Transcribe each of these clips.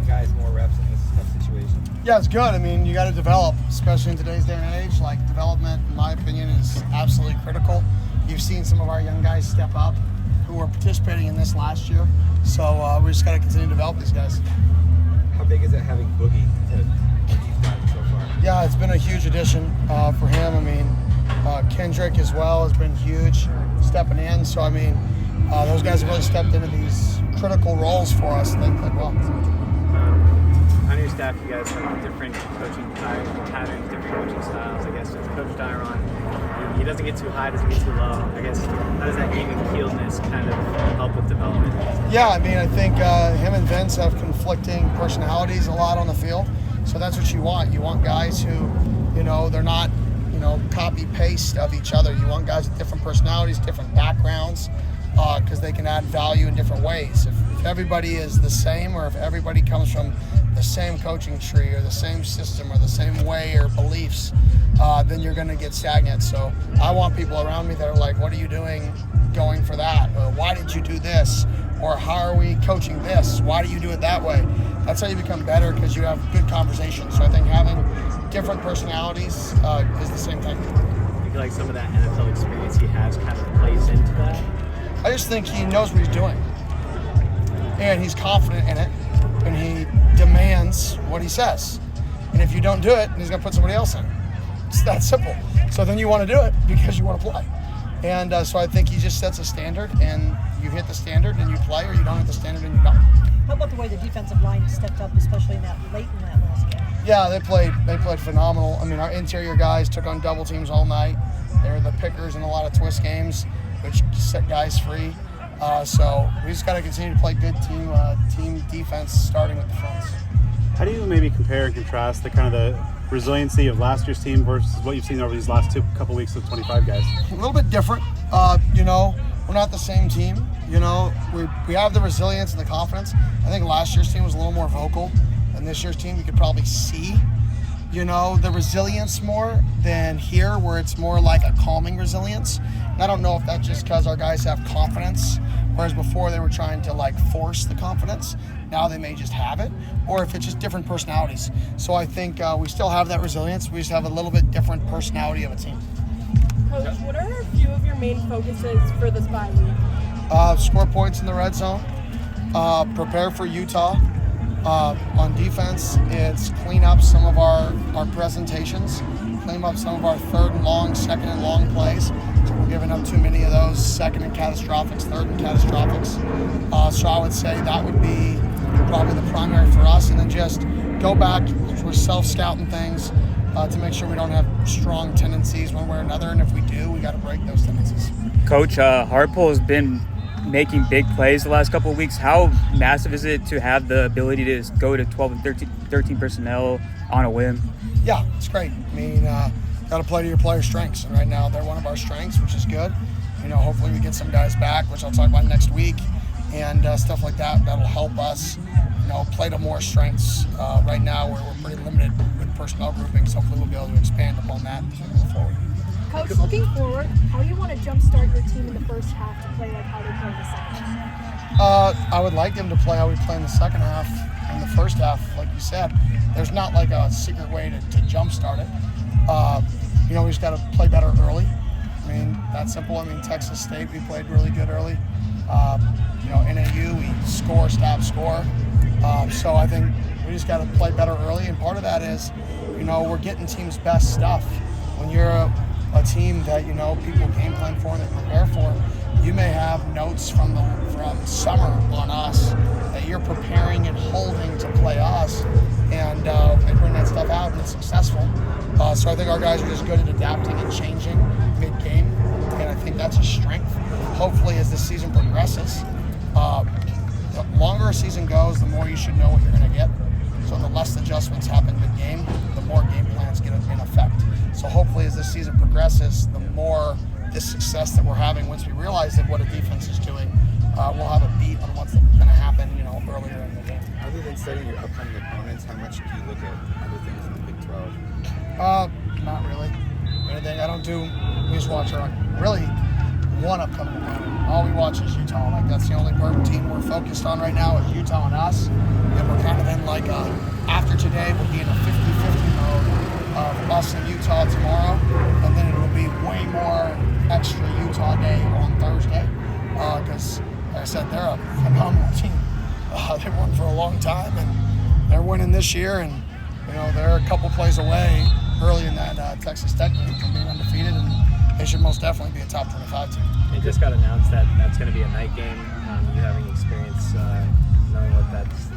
guys more reps in this tough situation? Yeah, it's good. I mean, you got to develop, especially in today's day and age. Like, development, in my opinion, is absolutely critical. You've seen some of our young guys step up who were participating in this last year. So we just got to continue to develop these guys. How big is it having Boogie to you've gotten so far? Yeah, it's been a huge addition for him. I mean, Kendrick as well has been huge stepping in. So, I mean, those guys have really stepped into these critical roles for us, and they played well. On your staff, you guys have different coaching patterns, different coaching styles. I guess with Coach Dillingham, he doesn't get too high, doesn't get too low. I guess how does that even keeledness kind of help with development? Yeah, I mean, I think him and Vince have conflicting personalities a lot on the field. So that's what you want. You want guys who, you know, they're not, you know, copy-paste of each other. You want guys with different personalities, different backgrounds, because they can add value in different ways. If everybody is the same, or if everybody comes from the same coaching tree or the same system or the same way or beliefs, then you're going to get stagnant. So I want people around me that are like, what are you doing going for that? Or why did you do this? Or how are we coaching this? Why do you do it that way? That's how you become better, because you have good conversations. So I think having different personalities is the same thing. I feel like some of that NFL experience he has kind of plays into that. I just think he knows what he's doing, and he's confident in it, and he demands what he says. And if you don't do it, he's going to put somebody else in. It's that simple. So then you want to do it because you want to play. And so I think he just sets a standard, and you hit the standard and you play, or you don't hit the standard and you don't. How about the way the defensive line stepped up, especially in that late in that last game? Yeah, they played phenomenal. I mean, our interior guys took on double teams all night. They were the pickers in a lot of twist games, which set guys free. So we just got to continue to play good team defense, starting with the fronts. How do you maybe compare and contrast the kind of the resiliency of last year's team versus what you've seen over these last couple weeks with 25 guys? A little bit different. You know, we're not the same team. You know, we have the resilience and the confidence. I think last year's team was a little more vocal, and this year's team you could probably see, you know, the resilience more than here, where it's more like a calming resilience. And I don't know if that's just because our guys have confidence, whereas before they were trying to like force the confidence. Now they may just have it, or if it's just different personalities. So I think we still have that resilience. We just have a little bit different personality of a team. Coach, what are a few of your main focuses for this bye week? Score points in the red zone. Prepare for Utah. On defense, it's clean up some of our presentations, clean up some of our third and long, second and long plays. We're giving up too many of those second and catastrophics, third and catastrophics. So I would say that would be probably the primary for us, and then just go back, we're self-scouting things to make sure we don't have strong tendencies one way or another, and if we do, we got to break those tendencies. Coach, Hartpole has been making big plays the last couple of weeks. How massive is it to have the ability to go to 12 and 13 personnel on a whim? Yeah, it's great. I mean, got to play to your players' strengths, and right now they're one of our strengths, which is good. You know, hopefully we get some guys back, which I'll talk about next week, and stuff like that. That'll help us, you know, play to more strengths. Right now we're pretty limited with personnel groupings. Hopefully we'll be able to expand upon that as we move forward. Coach, looking forward, how do you want to jumpstart your team in the first half to play like how they play in the second half? I would like them to play how we play in the second half. In the first half, like you said, there's not like a secret way to jumpstart it. You know, we just got to play better early. I mean, that's simple. I mean, Texas State, we played really good early. You know, NAU, we score, stop, score. So I think we just got to play better early, and part of that is, you know, we're getting teams' best stuff. When you're a team that, you know, people game plan for and they prepare for, you may have notes from summer on us that you're preparing and holding to play us, and they bring that stuff out and it's successful. So I think our guys are just good at adapting and changing mid-game, and I think that's a strength. Hopefully as the season progresses, the longer a season goes, the more you should know what you're going to get. So the less adjustments happen mid-game, the more game plans get in effect. So hopefully as this season progresses, the more this success that we're having, once we realize that what a defense is doing, we'll have a beat on what's going to happen, you know, earlier in the game. Other than studying your upcoming opponents, how much do you look at other things in the Big 12? Not really. Anything. I don't do. We just watch our really one upcoming opponent. All we watch is Utah. Like, that's the only team we're focused on right now is Utah and us, and we're kind of in like like after today, we'll be in a 50-50 mode of us and Utah tomorrow, and then it'll be way more extra Utah day on Thursday. Because, like I said, they're a phenomenal team. They've won for a long time, and they're winning this year, and they're a couple plays away early in that Texas Tech game from being undefeated, and they should most definitely be a top 25 team. It just got announced that that's going to be a night game. You having experience knowing what that's,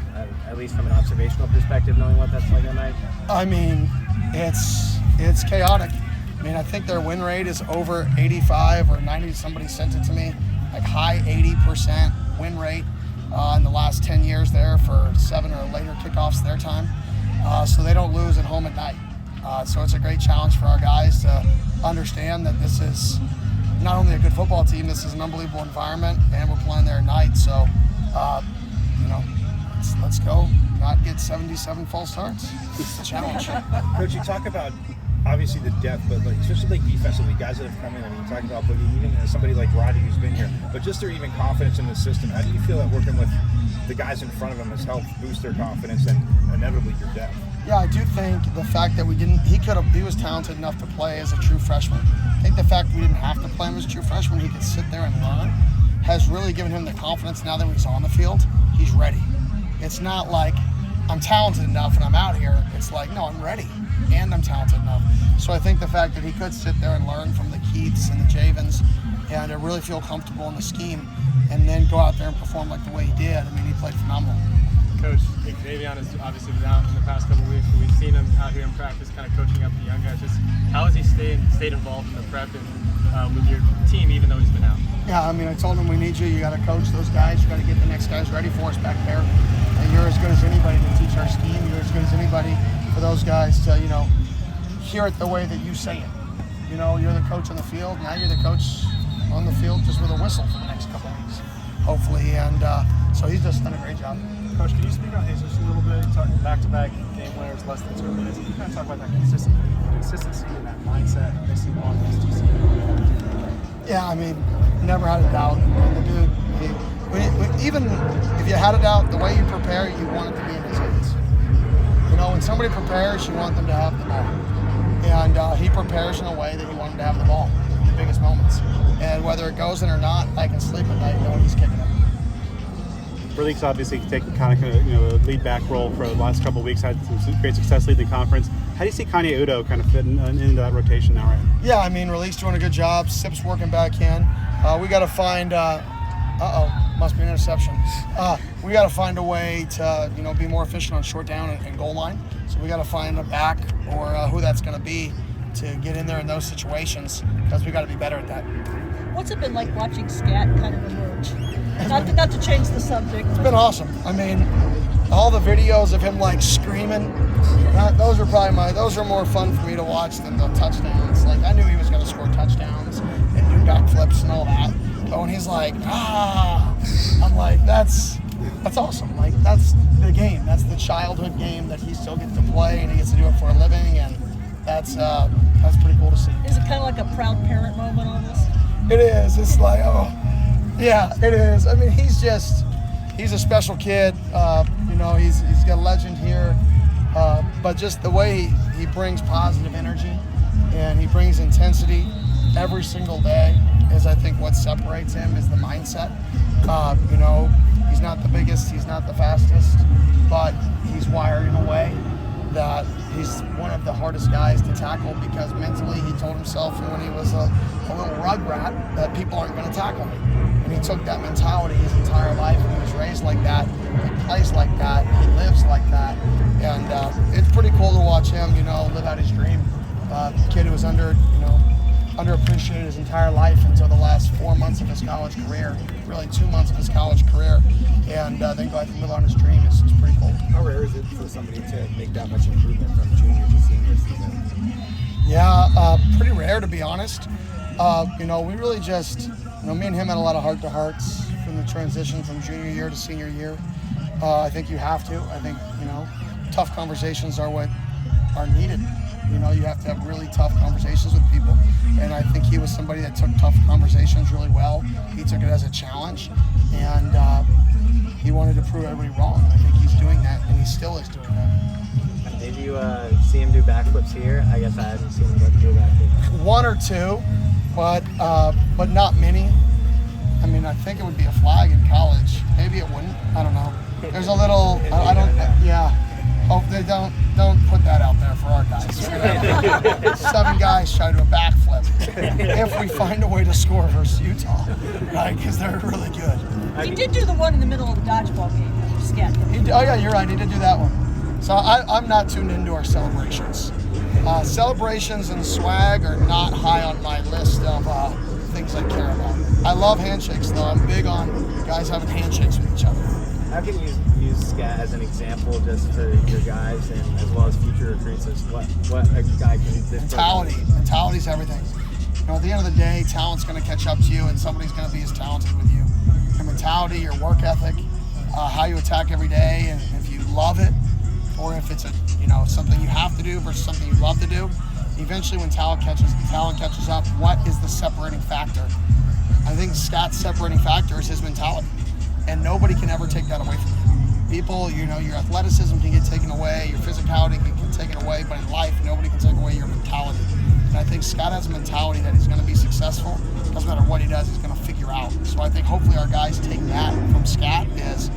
at least from an observational perspective, knowing what that's like at night? I mean, it's chaotic. I mean, I think their win rate is over 85 or 90. Somebody sent it to me, like high 80% win rate in the last 10 years there for 7 or later kickoffs their time. So they don't lose at home at night. So it's a great challenge for our guys to understand that this is not only a good football team, this is an unbelievable environment, and we're playing there at night. So, let's go. Not get 77 false starts. It's the challenge. Coach, you talk about obviously the depth, but especially defensively, guys that have come in. I mean, you talk about even somebody like Roddy who's been here, but just their even confidence in the system. How do you feel that working with the guys in front of them has helped boost their confidence and inevitably your depth? Yeah, I do think the fact that he was talented enough to play as a true freshman. I think the fact we didn't have to play him as a true freshman, he could sit there and learn, has really given him the confidence now that he's on the field, he's ready. It's not like I'm talented enough and I'm out here. It's like, no, I'm ready and I'm talented enough. So I think the fact that he could sit there and learn from the Keiths and the Javens and really feel comfortable in the scheme and then go out there and perform like the way he did, I mean, he played phenomenal. Coach, Davion has obviously been out in the past couple of weeks, but we've seen him out here in practice kind of coaching up the young guys. Just how has he stayed involved in the prep and with your team even though he's been out? Yeah, I mean, I told him we need you. You got to coach those guys. You got to get the next guys ready for us back there. And you're as good as anybody to teach our scheme. You're as good as anybody for those guys to, hear it the way that you say it. You're the coach on the field. Now you're the coach on the field just with a whistle for the next couple of weeks, hopefully. And so he's just done a great job. Coach, can you speak on Jesus a little bit? Talking back-to-back game winners, less than 2 minutes. Can you kind of talk about that consistency and that mindset that they seem on against TCU? Yeah, I mean, never had a doubt. The dude, even if you had a doubt, the way you prepare, you want it to be in his hands. When somebody prepares, you want them to have the ball. And he prepares in a way that you want him to have the ball in the biggest moments. And whether it goes in or not, I can sleep at night knowing he's kicking it. Burleek's obviously taking kind of a lead back role for the last couple of weeks, had some great success leading the conference. How do you see Kanye Udo kind of fitting into that rotation now, right? Yeah, I mean, Burleek's doing a good job. Sip's working back in. We got to find, must be an interception. We got to find a way to, be more efficient on short down and goal line. So we got to find a back or who that's going to be to get in there in those situations, because we got to be better at that. What's it been like watching Scat kind of emerge? Not to change the subject. It's been awesome. I mean, all the videos of him screaming, those are more fun for me to watch than the touchdowns. I knew he was going to score touchdowns and do backflips and all that. But when he's like, I'm like, that's awesome. That's the game. That's the childhood game that he still gets to play and he gets to do it for a living, and that's pretty cool to see. Is it kind of like a proud parent moment almost? It is. It's like, yeah, it is. I mean, he's a special kid. He's got a legend here. But just the way he brings positive energy and he brings intensity every single day is, I think, what separates him is the mindset. He's not the biggest, he's not the fastest, but he's wired in a way that he's one of the hardest guys to tackle, because mentally he told himself when he was a little rugrat that people aren't going to tackle me. And he took that mentality his entire life, and he was raised like that, he plays like that, he lives like that. And it's pretty cool to watch him, live out his dream. Kid who was underappreciated his entire life until the last 4 months of his college career, really 2 months of his college career, and then go out and live on his dream. It's pretty cool. How rare is it for somebody to make that much improvement from junior to senior season? Yeah, pretty rare, to be honest. We really just, me and him had a lot of heart-to-hearts from the transition from junior year to senior year. I think you have to. I think, tough conversations are what are needed. You have to have really tough conversations with people. And I think he was somebody that took tough conversations really well. He took it as a challenge, and he wanted to prove everybody wrong. I think he's doing that, and he's still is doing it. Did you see him do backflips here? I guess I hadn't seen him do backflips. One or two, but not many. I mean, I think it would be a flag in college. Maybe it wouldn't. I don't know. There's a little. I don't. Yeah. Oh, they don't put that out there for our guys. 7 guys try to do a backflip. If we find a way to score versus Utah, right? Because they're really good. He did do the one in the middle of the dodgeball game. Scat. Oh yeah, you're right. He did do that one. So I'm not tuned into our celebrations. Celebrations and swag are not high on my list of things I care about. I love handshakes though. I'm big on guys having handshakes with each other. How can you use Scat as an example just for your guys and as well as future recruits as what a guy can do this? Mentality's everything. You know, at the end of the day, talent's going to catch up to you and somebody's going to be as talented with you. Your mentality, your work ethic, how you attack every day, and if you love it or if it's something you have to do versus something you love to do, eventually when talent catches up, what is the separating factor? I think Scott's separating factor is his mentality, and nobody can ever take that away from you. People, your athleticism can get taken away, your physicality can get taken away, but in life, nobody can take away your mentality. And I think Scott has a mentality that he's going to be successful. Doesn't matter what he does, he's going to figure out. So I think hopefully our guys take that from Scott is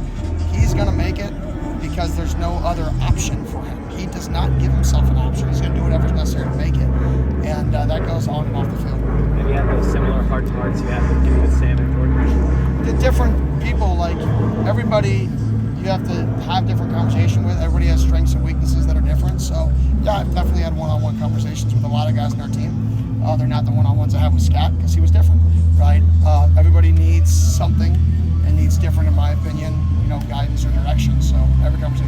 he's going to make it because there's no other option for him. He does not give himself an option. He's going to do whatever's necessary to make it. And that goes on and off the field. Have you had those similar heart-to-hearts you had with Sam and Jordan? The different people, like everybody, you have to have different conversation with. Everybody has strengths and weaknesses that are different. So yeah, I've definitely had one-on-one conversations with a lot of guys in our team. They're not the one-on-ones I have with Scott because he was different, right? Everybody needs something and needs different, in my opinion, guidance or direction. So every conversation